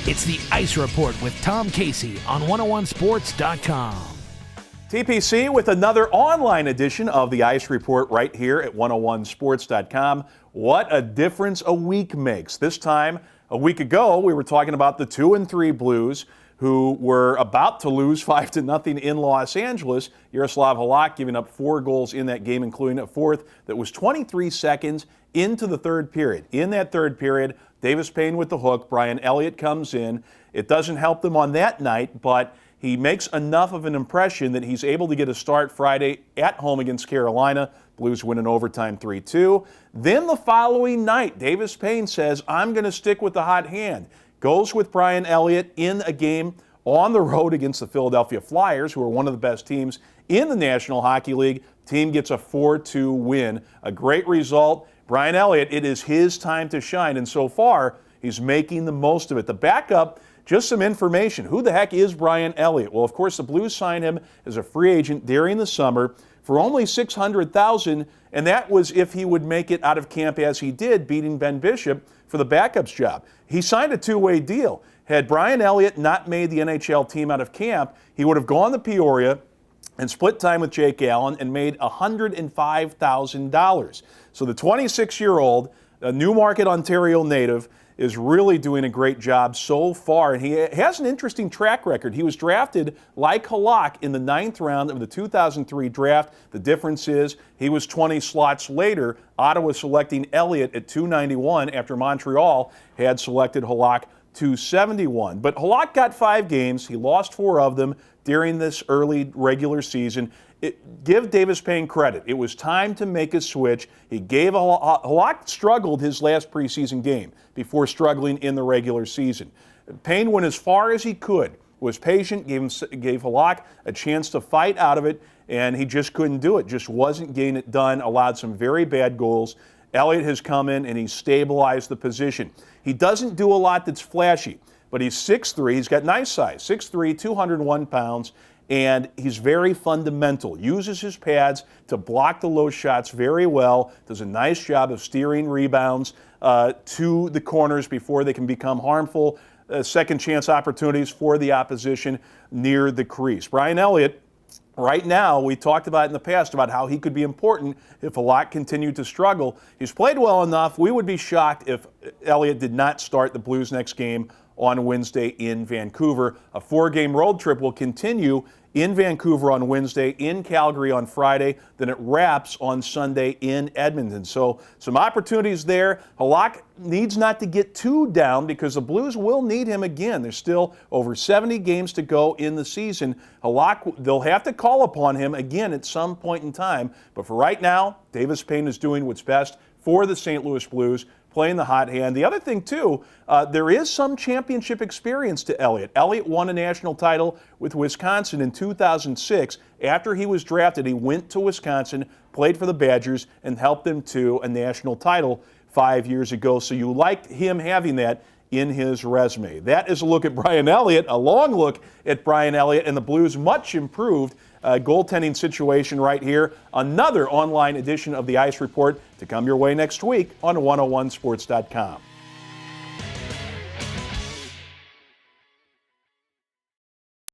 It's the Ice Report with Tom Casey on 101sports.com. TPC with another online edition of the Ice Report right here at 101sports.com. What a difference a week makes. This time, a week ago, we were talking about the 2-3 Blues who were about to lose 5-0 in Los Angeles. Jaroslav Halak giving up 4 goals in that game, including a fourth that was 23 seconds into the third period. In that third period, Davis Payne with the hook. Brian Elliott comes in. It doesn't help them on that night, but he makes enough of an impression that he's able to get a start Friday at home against Carolina. Blues win in overtime 3-2. Then the following night, Davis Payne says, I'm going to stick with the hot hand. Goes with Brian Elliott in a game on the road against the Philadelphia Flyers, who are one of the best teams in the National Hockey League. Team gets a 4-2 win. A great result. Brian Elliott, it is his time to shine, and so far, he's making the most of it. The backup, just some information. Who the heck is Brian Elliott? Well, of course, the Blues signed him as a free agent during the summer for only $600,000, and that was if he would make it out of camp as he did, beating Ben Bishop for the backup's job. He signed a two-way deal. Had Brian Elliott not made the NHL team out of camp, he would have gone to Peoria and split time with Jake Allen and made $105,000. So the 26-year-old, a Newmarket, Ontario native, is really doing a great job so far, and he has an interesting track record. He was drafted like Halak in the 9th round of the 2003 draft. The difference is he was 20 slots later. Ottawa selecting Elliott at 291 after Montreal had selected Halak 271. But Halak got 5 games. He lost 4 of them during this early regular season. Give Davis Payne credit. It was time to make a switch. Halak struggled his last preseason game before struggling in the regular season. Payne went as far as he could, was patient, gave Halak a chance to fight out of it, and he just couldn't do it. Just wasn't getting it done, allowed some very bad goals. Elliott has come in and he's stabilized the position. He doesn't do a lot that's flashy, but he's 6'3". He's got nice size, 6'3", 201 pounds. And he's very fundamental, uses his pads to block the low shots very well, does a nice job of steering rebounds to the corners before they can become harmful, second chance opportunities for the opposition near the crease. Brian Elliott, right now, we talked about in the past about how he could be important if Halak continued to struggle. He's played well enough. We would be shocked if Elliott did not start the Blues next game on Wednesday in Vancouver. A 4-game road trip will continue in Vancouver on Wednesday, in Calgary on Friday, then it wraps on Sunday in Edmonton. So some opportunities there. Halak needs not to get too down because the Blues will need him again. There's still over 70 games to go in the season. Halak, they'll have to call upon him again at some point in time. But for right now, Davis Payne is doing what's best for the St. Louis Blues, playing the hot hand. The other thing, too, there is some championship experience to Elliott. Elliott won a national title with Wisconsin in 2006. After he was drafted, he went to Wisconsin, played for the Badgers, and helped them to a national title 5 years ago. So you liked him having that in his resume. That is a look at Brian Elliott, a long look at Brian Elliott and the Blues' much improved goaltending situation right here. Another online edition of the Ice Report to come your way next week on 101sports.com.